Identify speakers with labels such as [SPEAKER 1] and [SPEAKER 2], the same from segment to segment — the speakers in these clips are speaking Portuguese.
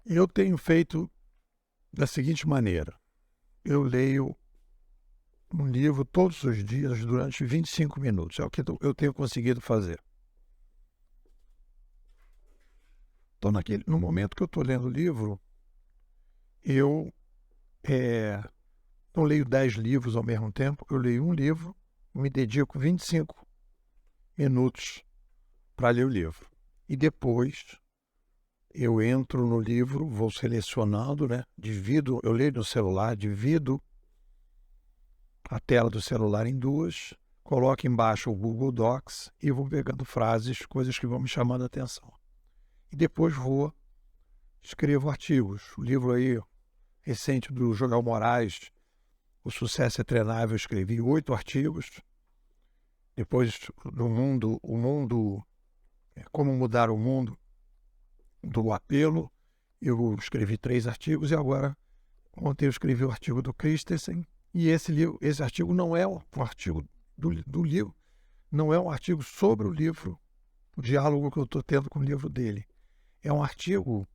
[SPEAKER 1] Eu tenho feito da seguinte maneira: eu leio um livro todos os dias durante 25 minutos, é o que eu tenho conseguido fazer. Então, no momento que eu estou lendo o livro, eu não leio 10 livros ao mesmo tempo, eu leio um livro, me dedico 25 minutos para ler o livro. E depois eu entro no livro, vou selecionando, divido, eu leio no celular, divido a tela do celular em duas, coloco embaixo o Google Docs e vou pegando frases, coisas que vão me chamando a atenção. E depois escrevo artigos. O livro aí recente do Joel Moraes, O Sucesso é Treinável, eu escrevi 8 artigos. Depois Como Mudar o Mundo, do Apelo, eu escrevi 3 artigos e agora, ontem eu escrevi o artigo do Christensen, e esse artigo não é um artigo do livro, não é um artigo sobre o livro, o diálogo que eu estou tendo com o livro dele. É um artigo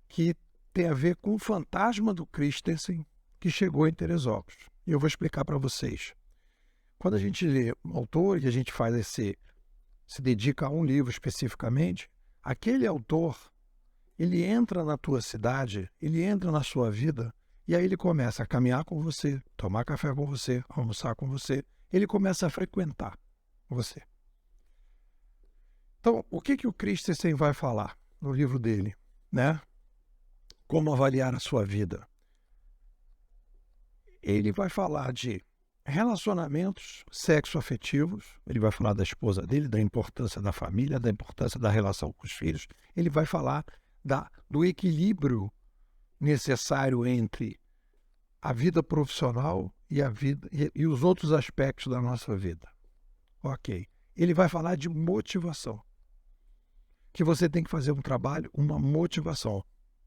[SPEAKER 1] que tem a ver com o fantasma do Christensen que chegou em Teresópolis. E eu vou explicar para vocês. Quando a gente lê um autor e a gente se dedica a um livro especificamente, aquele autor, ele entra na tua cidade, ele entra na sua vida, e aí ele começa a caminhar com você, tomar café com você, almoçar com você, ele começa a frequentar você. Então, o que o Christensen vai falar no livro dele, Como avaliar a sua vida? Ele vai falar de relacionamentos sexoafetivos, ele vai falar da esposa dele, da importância da família, da importância da relação com os filhos, ele vai falar do equilíbrio necessário entre a vida profissional e a vida e os outros aspectos da nossa vida. Ok. Ele vai falar de motivação. Que você tem que fazer um trabalho, uma motivação.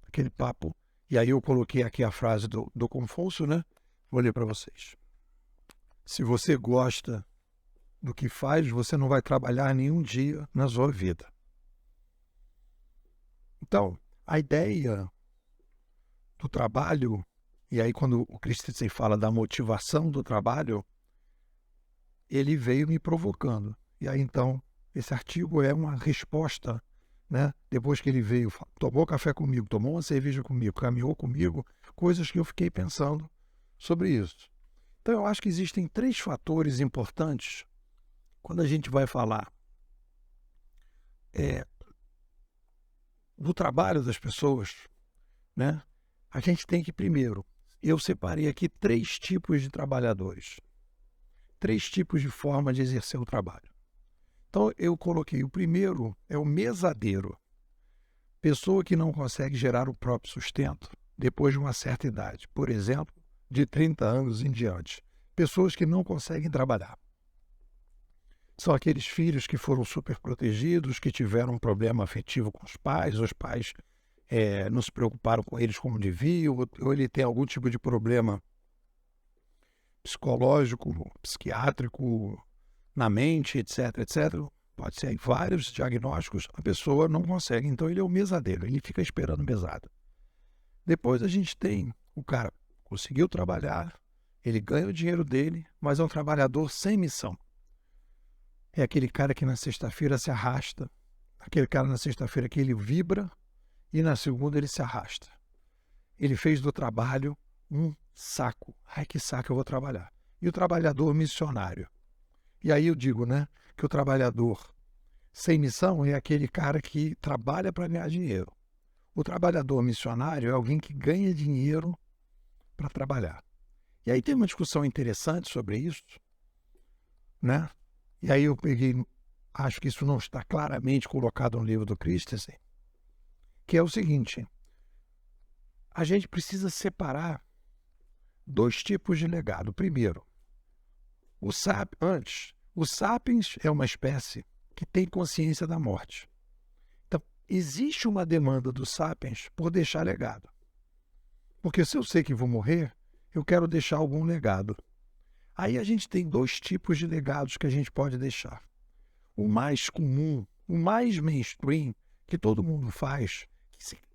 [SPEAKER 1] Aquele papo. E aí eu coloquei aqui a frase do Confúcio, Vou ler para vocês. Se você gosta do que faz, você não vai trabalhar nenhum dia na sua vida. Então, a ideia do trabalho, e aí quando o Christensen fala da motivação do trabalho, ele veio me provocando. E aí então, esse artigo é uma resposta, depois que ele veio, tomou café comigo, tomou uma cerveja comigo, caminhou comigo, coisas que eu fiquei pensando sobre isso. Então, eu acho que existem 3 fatores importantes quando a gente vai falar do trabalho das pessoas, A gente tem que, primeiro, eu separei aqui 3 tipos de trabalhadores, 3 tipos de forma de exercer o trabalho. Então, eu coloquei o primeiro, é o mesadeiro, pessoa que não consegue gerar o próprio sustento depois de uma certa idade, por exemplo, de 30 anos em diante. Pessoas que não conseguem trabalhar. São aqueles filhos que foram super protegidos, que tiveram um problema afetivo com os pais não se preocuparam com eles como deviam, ou ele tem algum tipo de problema psicológico, psiquiátrico, na mente, etc, etc. Pode ser vários diagnósticos, a pessoa não consegue, então ele é o mesadeiro, ele fica esperando mesada. Depois a gente tem o cara conseguiu trabalhar, ele ganha o dinheiro dele, mas é um trabalhador sem missão. É aquele cara que na sexta-feira se arrasta, aquele cara na sexta-feira que ele vibra e na segunda ele se arrasta. Ele fez do trabalho um saco. Ai, que saco, eu vou trabalhar. E o trabalhador missionário? E aí eu digo, que o trabalhador sem missão é aquele cara que trabalha para ganhar dinheiro. O trabalhador missionário é alguém que ganha dinheiro para trabalhar. E aí tem uma discussão interessante sobre isso, E aí eu acho que isso não está claramente colocado no livro do Christensen, que é o seguinte: a gente precisa separar 2 tipos de legado. Primeiro, o sapiens é uma espécie que tem consciência da morte. Então, existe uma demanda dos sapiens por deixar legado. Porque se eu sei que vou morrer, eu quero deixar algum legado. Aí a gente tem 2 tipos de legados que a gente pode deixar. O mais comum, o mais mainstream, que todo mundo faz,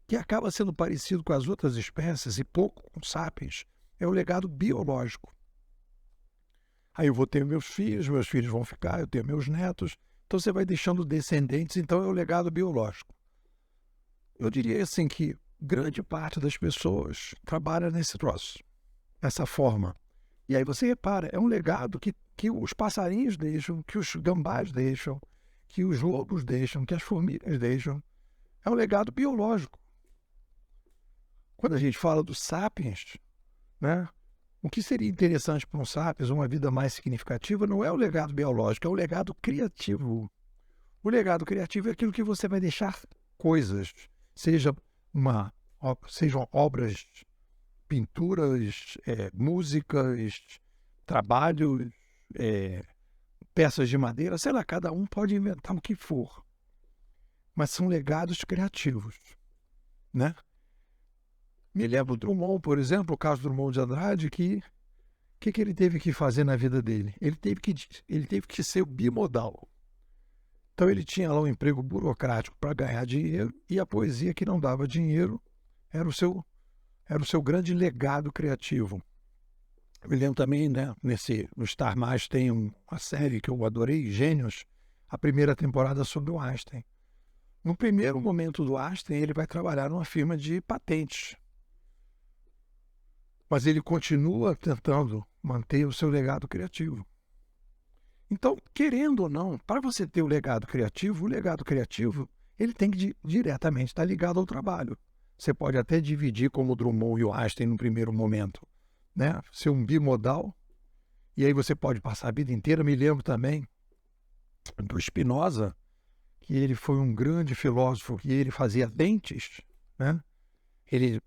[SPEAKER 1] que acaba sendo parecido com as outras espécies e pouco com sapiens, é o legado biológico. Aí eu vou ter meus filhos vão ficar, eu tenho meus netos, então você vai deixando descendentes, então é o legado biológico. Eu diria assim que grande parte das pessoas trabalha nesse troço, dessa forma. E aí você repara, é um legado que os passarinhos deixam, que os gambás deixam, que os lobos deixam, que as formigas deixam. É um legado biológico. Quando a gente fala dos sapiens, né, o que seria interessante para um sapiens, uma vida mais significativa, não é o legado biológico, é o legado criativo. O legado criativo é aquilo que você vai deixar coisas, sejam obras, pinturas, músicas, trabalhos, peças de madeira, sei lá, cada um pode inventar o que for. Mas são legados criativos, né? Me lembro do Drummond, por exemplo, o caso do Drummond de Andrade, que ele teve que fazer na vida dele? Ele teve que ser bimodal. Então ele tinha lá um emprego burocrático para ganhar dinheiro e a poesia que não dava dinheiro era o seu grande legado criativo. Eu me lembro também, né, no Star Mais tem uma série que eu adorei, Gênios, a primeira temporada sobre o Einstein. No primeiro momento do Einstein, ele vai trabalhar numa firma de patentes. Mas ele continua tentando manter o seu legado criativo. Então, querendo ou não, para você ter o legado criativo ele tem que diretamente estar ligado ao trabalho. Você pode até dividir como o Drummond e o Einstein no primeiro momento, né? Ser um bimodal, e aí você pode passar a vida inteira. Me lembro também do Spinoza, que ele foi um grande filósofo, que ele fazia lentes, né? Ele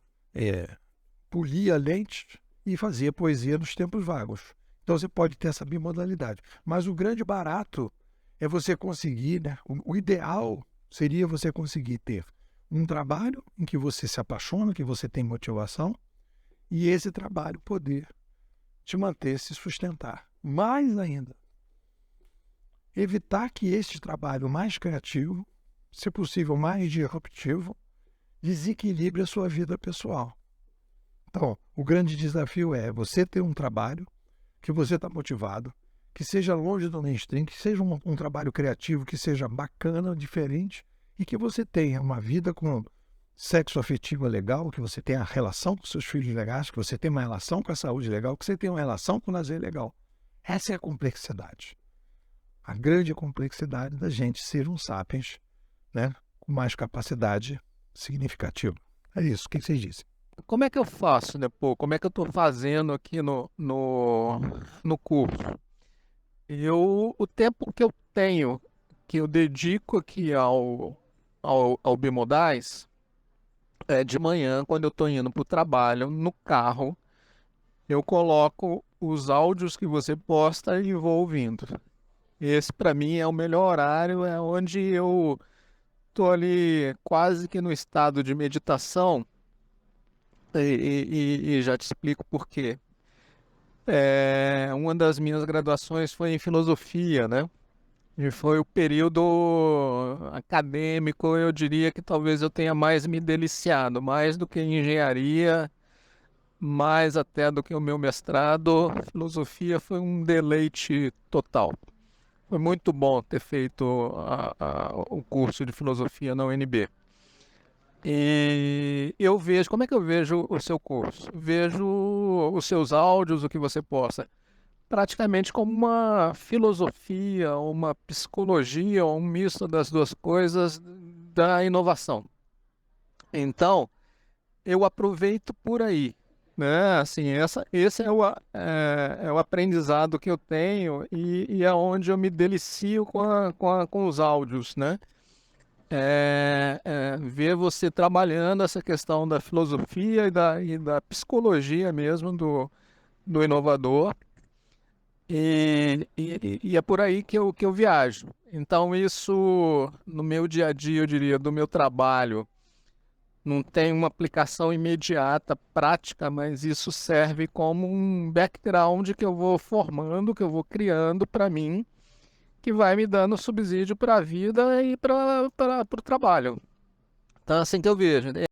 [SPEAKER 1] polia lentes e fazia poesia nos tempos vagos. Então você pode ter essa bimodalidade. Mas o grande barato é você conseguir, né? O ideal seria você conseguir ter um trabalho em que você se apaixona, que você tem motivação, e esse trabalho poder te manter, se sustentar. Mais ainda, evitar que este trabalho mais criativo, se possível mais disruptivo, desequilibre a sua vida pessoal. Então, o grande desafio é você ter um trabalho que você está motivado, que seja longe do mainstream, que seja um trabalho criativo, que seja bacana, diferente, e que você tenha uma vida com sexo afetivo legal, que você tenha relação com seus filhos legais, que você tenha uma relação com a saúde legal, que você tenha uma relação com o lazer legal. Essa é a complexidade. A grande complexidade da gente ser um sapiens, né, com mais capacidade significativa. É isso. O que vocês dizem?
[SPEAKER 2] Como é que eu faço depois? Como é que eu estou fazendo aqui no curso? O tempo que eu tenho, que eu dedico aqui ao Bimodais, é de manhã, quando eu estou indo para o trabalho, no carro, eu coloco os áudios que você posta e vou ouvindo. Esse, para mim, é o melhor horário, é onde eu estou ali quase que no estado de meditação, e já te explico por quê. Uma das minhas graduações foi em filosofia, né? E foi o período acadêmico, eu diria que talvez eu tenha mais me deliciado, mais do que engenharia, mais até do que o meu mestrado. Filosofia foi um deleite total. Foi muito bom ter feito o curso de filosofia na UNB. E eu vejo, como é que eu vejo o seu curso? Vejo os seus áudios, o que você posta, praticamente como uma filosofia, uma psicologia, um misto das duas coisas da inovação. Então, eu aproveito por aí, né? Assim, esse é o aprendizado que eu tenho e é onde eu me delicio com os áudios, né? Ver você trabalhando essa questão da filosofia e da psicologia mesmo do inovador. E é por aí que eu viajo. Então, isso no meu dia a dia, eu diria, do meu trabalho, não tem uma aplicação imediata, prática, mas isso serve como um background que eu vou formando, que eu vou criando para mim, que vai me dando subsídio para a vida e para o trabalho. Então, é assim que eu vejo.